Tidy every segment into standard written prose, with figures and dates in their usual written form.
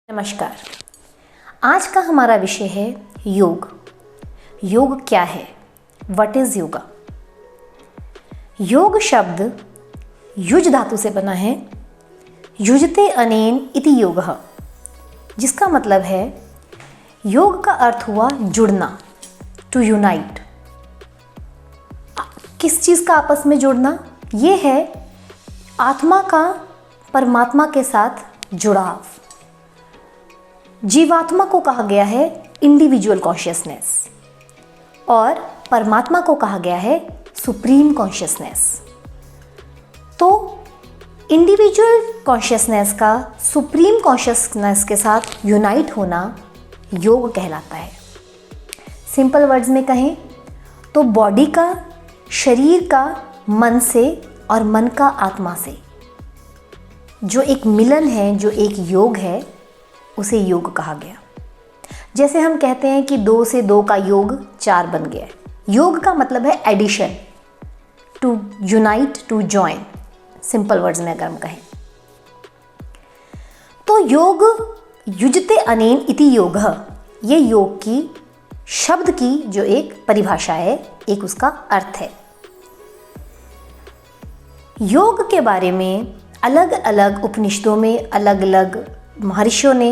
नमस्कार। आज का हमारा विषय है योग। योग क्या है? What is yoga? योग शब्द युज धातु से बना है। युजते अनेन इति योगः, जिसका मतलब है योग का अर्थ हुआ जुड़ना, टू यूनाइट। किस चीज़ का आपस में जुड़ना? ये है आत्मा का परमात्मा के साथ जुड़ाव। जीवात्मा को कहा गया है इंडिविजुअल कॉन्शियसनेस और परमात्मा को कहा गया है सुप्रीम कॉन्शियसनेस। तो इंडिविजुअल कॉन्शियसनेस का सुप्रीम कॉन्शियसनेस के साथ यूनाइट होना योग कहलाता है। सिंपल वर्ड्स में कहें तो बॉडी का, शरीर का मन से और मन का आत्मा से जो एक मिलन है, जो एक योग है, उसे योग कहा गया। जैसे हम कहते हैं कि 2 से 2 का योग 4 बन गया। योग का मतलब है addition, to unite, to join. Simple words में अगर हम कहें तो योग युजते अनेन इति योगः, ये योग की शब्द की जो एक परिभाषा है, एक उसका अर्थ है। योग के बारे में अलग अलग उपनिषदों में अलग अलग महर्षियों ने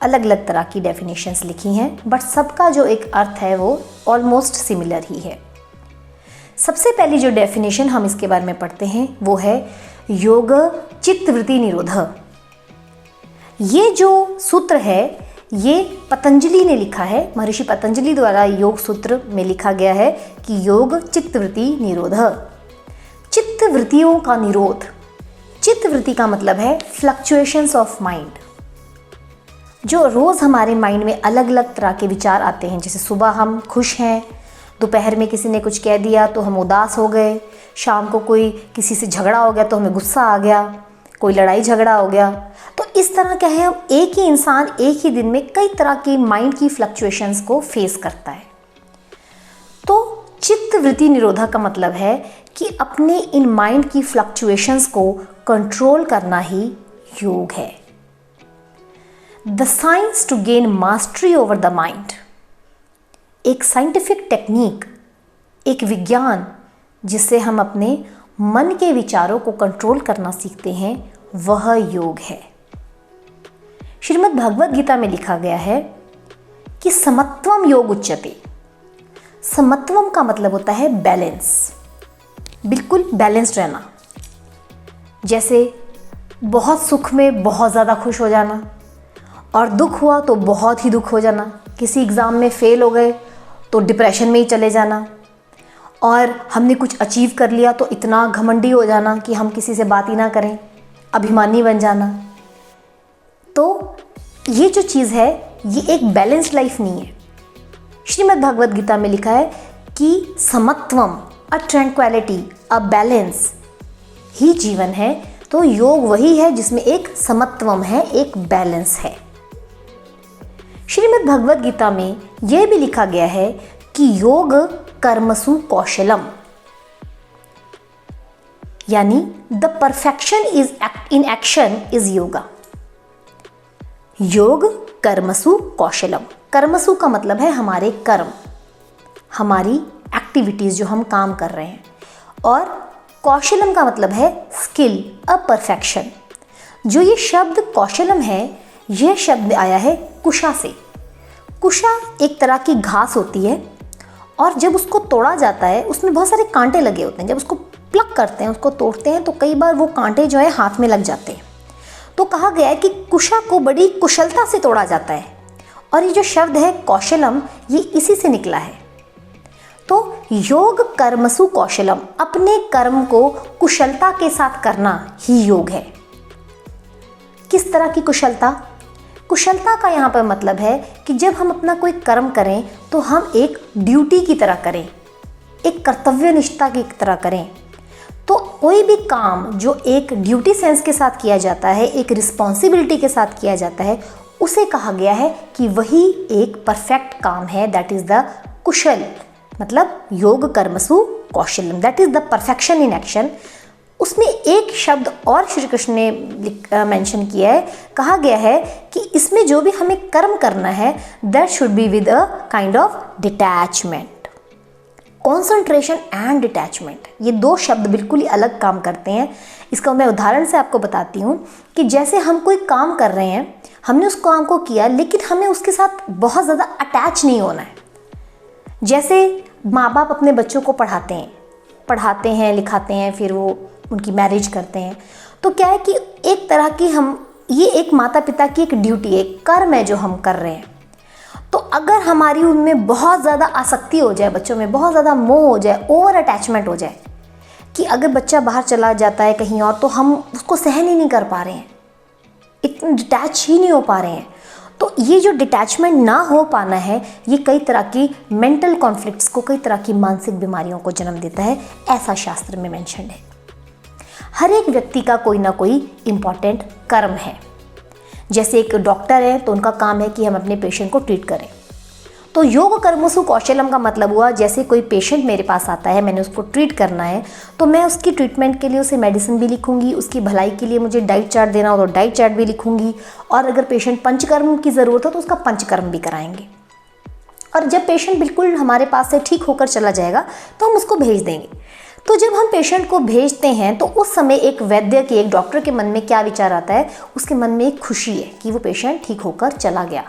अलग अलग तरह की डेफिनेशंस लिखी हैं, बट सबका जो एक अर्थ है वो ऑलमोस्ट सिमिलर ही है। सबसे पहली जो डेफिनेशन हम इसके बारे में पढ़ते हैं वो है योग चित्तवृत्ति निरोधः। ये जो सूत्र है ये पतंजलि ने लिखा है, महर्षि पतंजलि द्वारा योग सूत्र में लिखा गया है कि योग चित्तवृत्ति निरोधः, चित्तवृत्तियों का निरोध। चित्तवृत्ति का मतलब है फ्लक्चुएशंस ऑफ माइंड। जो रोज़ हमारे माइंड में अलग अलग तरह के विचार आते हैं, जैसे सुबह हम खुश हैं, दोपहर में किसी ने कुछ कह दिया तो हम उदास हो गए, शाम को कोई किसी से झगड़ा हो गया तो हमें गुस्सा आ गया, कोई लड़ाई झगड़ा हो गया। तो इस तरह क्या है, हम एक ही इंसान एक ही दिन में कई तरह की माइंड की फ्लक्चुएशंस को फेस करता है। तो चित्तवृत्ति निरोधा का मतलब है कि अपने इन माइंड की फ्लक्चुएशंस को कंट्रोल करना ही योग है। The science to gain mastery over the mind, एक साइंटिफिक टेक्निक, एक विज्ञान जिससे हम अपने मन के विचारों को कंट्रोल करना सीखते हैं, वह योग है। श्रीमद् भगवद गीता में लिखा गया है कि समत्वम योग उच्यते। समत्वम का मतलब होता है बैलेंस, बिल्कुल बैलेंस्ड रहना। जैसे बहुत सुख में बहुत ज़्यादा खुश हो जाना और दुख हुआ तो बहुत ही दुख हो जाना। किसी एग्ज़ाम में फ़ेल हो गए तो डिप्रेशन में ही चले जाना, और हमने कुछ अचीव कर लिया तो इतना घमंडी हो जाना कि हम किसी से बात ही ना करें, अभिमानी बन जाना। तो ये जो चीज़ है ये एक बैलेंस्ड लाइफ नहीं है। श्रीमद् भगवद गीता में लिखा है कि समत्वम, अ ट्रैंक्विलिटी, अ बैलेंस ही जीवन है। तो योग वही है जिसमें एक समत्वम है, एक बैलेंस है। श्रीमद् भगवद गीता में यह भी लिखा गया है कि योग कर्मसु कौशलम, यानी the perfection is in action is yoga. योग कर्मसु कौशलम, कर्मसु का मतलब है हमारे कर्म, हमारी एक्टिविटीज जो हम काम कर रहे हैं, और कौशलम का मतलब है स्किल, अ परफेक्शन। जो ये शब्द कौशलम है, यह शब्द आया है कुशा से। कुशा एक तरह की घास होती है और जब उसको तोड़ा जाता है उसमें बहुत सारे कांटे लगे होते हैं। जब उसको प्लक करते हैं, उसको तोड़ते हैं, तो कई बार वो कांटे जो है हाथ में लग जाते हैं। तो कहा गया है कि कुशा को बड़ी कुशलता से तोड़ा जाता है, और ये जो शब्द है कौशलम, ये इसी से निकला है। तो योग कर्मसु कौशलम, अपने कर्म को कुशलता के साथ करना ही योग है। किस तरह की कुशलता? कुशलता का यहाँ पर मतलब है कि जब हम अपना कोई कर्म करें तो हम एक ड्यूटी की तरह करें, एक कर्तव्यनिष्ठता की तरह करें। तो कोई भी काम जो एक ड्यूटी सेंस के साथ किया जाता है, एक रिस्पॉन्सिबिलिटी के साथ किया जाता है, उसे कहा गया है कि वही एक परफेक्ट काम है। दैट इज़ द कुशल, मतलब योग कर्मसु कौशलम, that is the perfection in action. उसमें एक शब्द और श्री कृष्ण ने मेंशन किया है, कहा गया है कि इसमें जो भी हमें कर्म करना है that should be with a kind of detachment. Concentration and detachment, ये दो शब्द बिल्कुल ही अलग काम करते हैं। इसका मैं उदाहरण से आपको बताती हूँ कि जैसे हम कोई काम कर रहे हैं, हमने उस काम को किया लेकिन हमें उसके साथ बहुत ज़्यादा अटैच नहीं होना है। जैसे माँ बाप अपने बच्चों को पढ़ाते हैं लिखाते हैं, फिर वो उनकी मैरिज करते हैं, तो क्या है कि एक तरह की ये एक माता पिता की एक ड्यूटी है, कर्म है जो हम कर रहे हैं। तो अगर हमारी उनमें बहुत ज़्यादा आसक्ति हो जाए, बच्चों में बहुत ज़्यादा मोह हो जाए, ओवर अटैचमेंट हो जाए कि अगर बच्चा बाहर चला जाता है कहीं और तो हम उसको सहन ही नहीं कर पा रहे हैं, इतने डिटैच ही नहीं हो पा रहे हैं। तो ये जो डिटैचमेंट ना हो पाना है, ये कई तरह की मेंटल कॉन्फ्लिक्ट्स को, कई तरह की मानसिक बीमारियों को जन्म देता है, ऐसा शास्त्र में मेंशन है। हर एक व्यक्ति का कोई ना कोई इम्पॉर्टेंट कर्म है। जैसे एक डॉक्टर है तो उनका काम है कि हम अपने पेशेंट को ट्रीट करें। तो योग कर्मसु कौशलम का मतलब हुआ, जैसे कोई पेशेंट मेरे पास आता है, मैंने उसको ट्रीट करना है, तो मैं उसकी ट्रीटमेंट के लिए उसे मेडिसिन भी लिखूंगी, उसकी भलाई के लिए मुझे डाइट चार्ट देना हो तो डाइट चार्ट भी लिखूंगी, और अगर पेशेंट पंचकर्म की ज़रूरत हो तो उसका पंचकर्म भी कराएंगे। और जब पेशेंट बिल्कुल हमारे पास से ठीक होकर चला जाएगा तो हम उसको भेज देंगे। तो जब हम पेशेंट को भेजते हैं तो उस समय एक वैद्य के, एक डॉक्टर के मन में क्या विचार आता है, उसके मन में एक खुशी है कि वो पेशेंट ठीक होकर चला गया।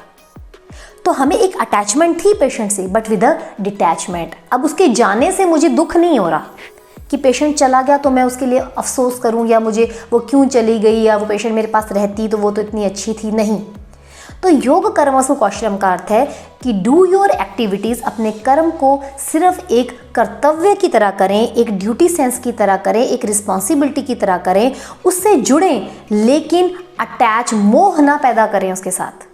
तो हमें एक अटैचमेंट थी पेशेंट से, बट विद अ डिटैचमेंट। अब उसके जाने से मुझे दुख नहीं हो रहा कि पेशेंट चला गया तो मैं उसके लिए अफसोस करूं, या मुझे वो क्यों चली गई, या वो पेशेंट मेरे पास रहती तो वो तो इतनी अच्छी थी, नहीं। तो योग कर्मसु कौशलम का अर्थ है कि डू योर एक्टिविटीज़, अपने कर्म को सिर्फ एक कर्तव्य की तरह करें, एक ड्यूटी सेंस की तरह करें, एक रिस्पॉन्सिबिलिटी की तरह करें, उससे जुड़ें, लेकिन अटैच, मोह ना पैदा करें उसके साथ।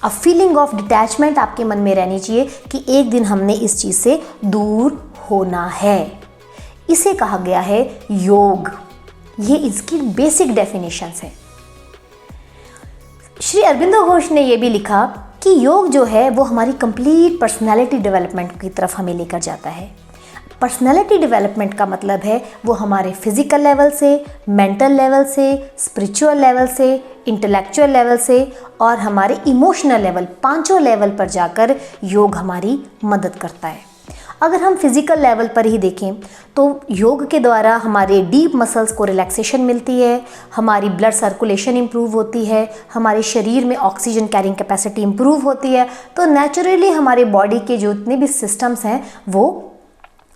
अ फीलिंग ऑफ डिटैचमेंट आपके मन में रहनी चाहिए कि एक दिन हमने इस चीज़ से दूर होना है। इसे कहा गया है योग। ये इसकी बेसिक डेफिनेशंस है। श्री अरविंदो घोष ने यह भी लिखा कि योग जो है वो हमारी कंप्लीट पर्सनालिटी डेवलपमेंट की तरफ हमें लेकर जाता है। पर्सनालिटी डेवलपमेंट का मतलब है वो हमारे फिजिकल लेवल से, मेंटल लेवल से, स्पिरिचुअल लेवल से, इंटेलेक्चुअल लेवल से और हमारे इमोशनल लेवल, पांचों लेवल पर जाकर योग हमारी मदद करता है। अगर हम फिजिकल लेवल पर ही देखें तो योग के द्वारा हमारे डीप मसल्स को रिलैक्सेशन मिलती है, हमारी ब्लड सर्कुलेशन इम्प्रूव होती है, हमारे शरीर में ऑक्सीजन कैरिंग कैपेसिटी इम्प्रूव होती है। तो नेचुरली हमारे बॉडी के जो जितने भी सिस्टम्स हैं वो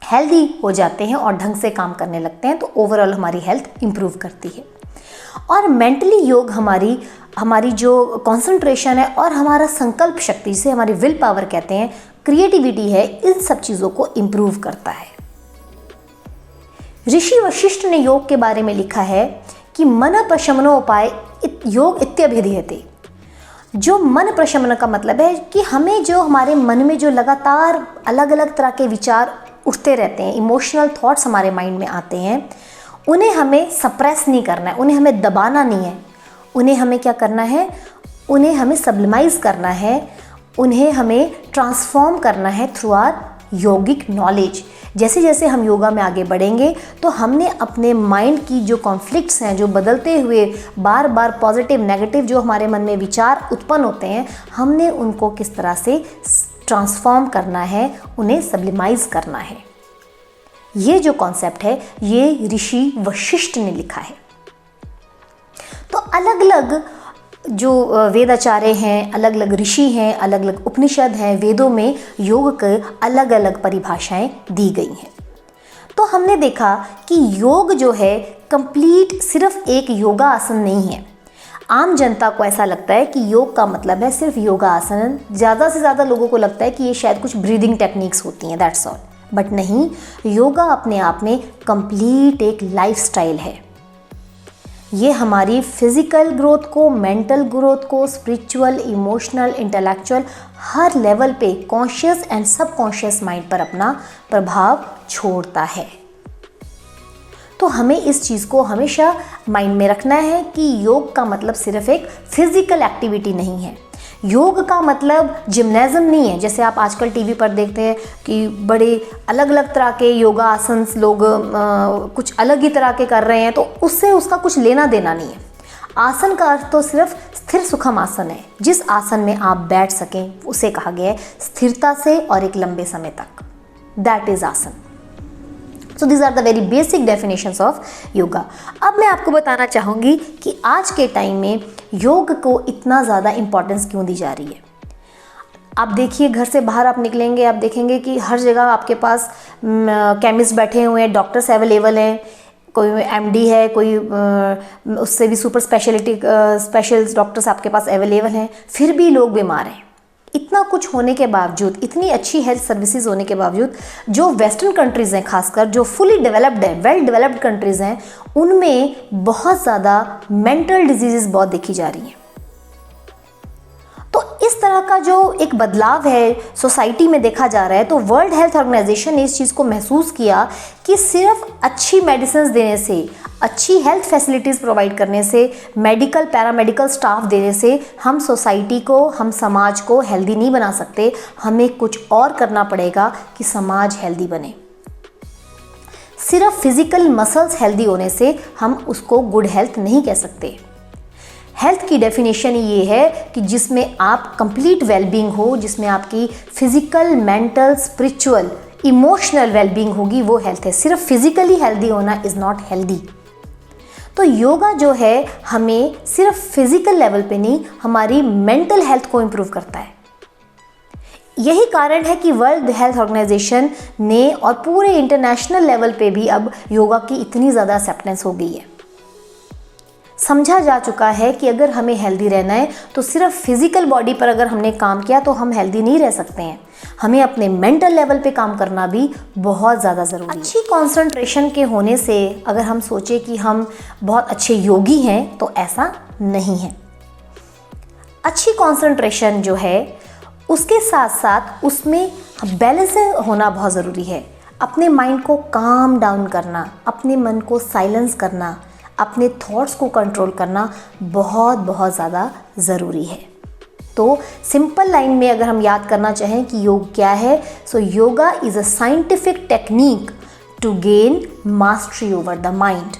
हेल्दी हो जाते हैं और ढंग से काम करने लगते हैं। तो ओवरऑल हमारी हेल्थ इम्प्रूव करती है। और मेंटली योग हमारी जो कंसंट्रेशन है और हमारा संकल्प शक्ति, जिसे हमारी विल पावर कहते हैं, क्रिएटिविटी है, इन सब चीज़ों को इम्प्रूव करता है। ऋषि वशिष्ठ ने योग के बारे में लिखा है कि मन प्रशमनोपाय योग इत्यभिधीयते। जो मन प्रशमन का मतलब है कि हमें जो हमारे मन में जो लगातार अलग अलग तरह के विचार उठते रहते हैं, इमोशनल थॉट्स हमारे माइंड में आते हैं, उन्हें हमें सप्रेस नहीं करना है, उन्हें हमें दबाना नहीं है। उन्हें हमें क्या करना है, उन्हें हमें सब्लिमाइज करना है, उन्हें हमें ट्रांसफॉर्म करना है थ्रू आवर योगिक नॉलेज। जैसे जैसे हम योगा में आगे बढ़ेंगे तो हमने अपने माइंड की जो कॉन्फ्लिक्ट्स हैं, जो बदलते हुए बार बार पॉजिटिव नेगेटिव जो हमारे मन में विचार उत्पन्न होते हैं, हमने उनको किस तरह से ट्रांसफॉर्म करना है, उन्हें सब्लिमाइज करना है। ये जो कॉन्सेप्ट है ये ऋषि वशिष्ठ ने लिखा है। तो अलग अलग जो वेदाचार्य हैं, अलग अलग ऋषि हैं, अलग अलग उपनिषद हैं, वेदों में योग के अलग अलग परिभाषाएं दी गई हैं। तो हमने देखा कि योग जो है कंप्लीट सिर्फ एक योगा आसन नहीं है। आम जनता को ऐसा लगता है कि योग का मतलब है सिर्फ योगा आसन। ज़्यादा से ज़्यादा लोगों को लगता है कि ये शायद कुछ ब्रीदिंग टेक्निक्स होती हैं, दैट्स ऑल। बट नहीं, योगा अपने आप में कंप्लीट एक लाइफस्टाइल है। ये हमारी फिजिकल ग्रोथ को, मेंटल ग्रोथ को, स्पिरिचुअल, इमोशनल, इंटेलेक्चुअल हर लेवल पे कॉन्शियस एंड सबकॉन्शियस माइंड पर अपना प्रभाव छोड़ता है। तो हमें इस चीज़ को हमेशा माइंड में रखना है कि योग का मतलब सिर्फ एक फिजिकल एक्टिविटी नहीं है। योग का मतलब जिम्नेज़ियम नहीं है, जैसे आप आजकल टीवी पर देखते हैं कि बड़े अलग अलग तरह के योगा आसन लोग कुछ अलग ही तरह के कर रहे हैं, तो उससे उसका कुछ लेना देना नहीं है। आसन का अर्थ तो सिर्फ स्थिर सुखम आसन है, जिस आसन में आप बैठ सकें उसे कहा गया है स्थिरता से और एक लंबे समय तक, दैट इज आसन। So these are the very basic definitions of yoga. अब मैं आपको बताना चाहूँगी कि आज के टाइम में योग को इतना ज़्यादा इम्पोर्टेंस क्यों दी जा रही है। आप देखिए, घर से बाहर आप निकलेंगे, आप देखेंगे कि हर जगह आपके पास केमिस्ट बैठे हुए हैं, डॉक्टर्स अवेलेबल हैं, कोई एमडी है, कोई उससे भी सुपर स्पेशलिस्ट डॉक्टर्स आपके पास अवेलेबल हैं, फिर भी लोग बीमार हैं। इतना कुछ होने के बावजूद, इतनी अच्छी हेल्थ सर्विसेज होने के बावजूद, जो वेस्टर्न कंट्रीज़ हैं, खासकर जो फुली डेवलप्ड है, वेल डेवलप्ड कंट्रीज़ हैं, उनमें बहुत ज़्यादा मेंटल डिजीज़ बहुत देखी जा रही हैं। तो इस तरह का जो एक बदलाव है सोसाइटी में देखा जा रहा है, तो वर्ल्ड हेल्थ ऑर्गेनाइजेशन ने इस चीज़ को महसूस किया कि सिर्फ अच्छी मेडिसिन देने से, अच्छी हेल्थ फैसिलिटीज़ प्रोवाइड करने से, मेडिकल पैरामेडिकल स्टाफ देने से हम सोसाइटी को, हम समाज को हेल्दी नहीं बना सकते। हमें कुछ और करना पड़ेगा कि समाज हेल्दी बने। सिर्फ फिजिकल मसल्स हेल्दी होने से हम उसको गुड हेल्थ नहीं कह सकते। हेल्थ की डेफिनेशन ये है कि जिसमें आप कंप्लीट वेलबींग हो, जिसमें आपकी physical, mental, spiritual, emotional wellbeing होगी, वो हेल्थ है। सिर्फ फिजिकली हेल्दी होना इज़ नॉट हेल्दी। तो योगा जो है हमें सिर्फ फिजिकल लेवल पे नहीं, हमारी मेंटल हेल्थ को इम्प्रूव करता है। यही कारण है कि वर्ल्ड हेल्थ ऑर्गेनाइजेशन ने और पूरे इंटरनेशनल लेवल पे भी अब योगा की इतनी ज़्यादा एक्सेप्टेंस हो गई है। समझा जा चुका है कि अगर हमें हेल्दी रहना है तो सिर्फ फिजिकल बॉडी पर अगर हमने काम किया तो हम हेल्दी नहीं रह सकते हैं, हमें अपने मेंटल लेवल पे काम करना भी बहुत ज़्यादा ज़रूरी है। अच्छी कंसंट्रेशन के होने से अगर हम सोचें कि हम बहुत अच्छे योगी हैं, तो ऐसा नहीं है। अच्छी कंसंट्रेशन जो है उसके साथ साथ उसमें बैलेंस होना बहुत ज़रूरी है। अपने माइंड को काम डाउन करना, अपने मन को साइलेंस करना, अपने थॉट्स को कंट्रोल करना बहुत बहुत ज़्यादा ज़रूरी है। तो सिंपल लाइन में अगर हम याद करना चाहें कि योग क्या है, so yoga is a scientific technique to gain mastery over the mind.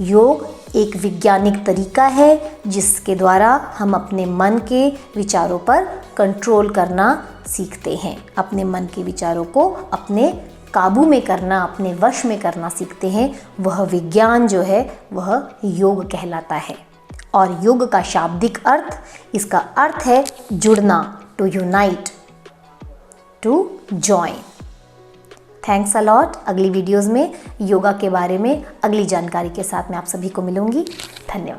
योग एक वैज्ञानिक तरीका है जिसके द्वारा हम अपने मन के विचारों पर कंट्रोल करना सीखते हैं, अपने मन के विचारों को अपने काबू में करना, अपने वश में करना सीखते हैं। वह विज्ञान जो है वह योग कहलाता है। और योग का शाब्दिक अर्थ, इसका अर्थ है जुड़ना, to unite, to join. Thanks a lot. अगली वीडियोज़ में योगा के बारे में अगली जानकारी के साथ मैं आप सभी को मिलूंगी। धन्यवाद।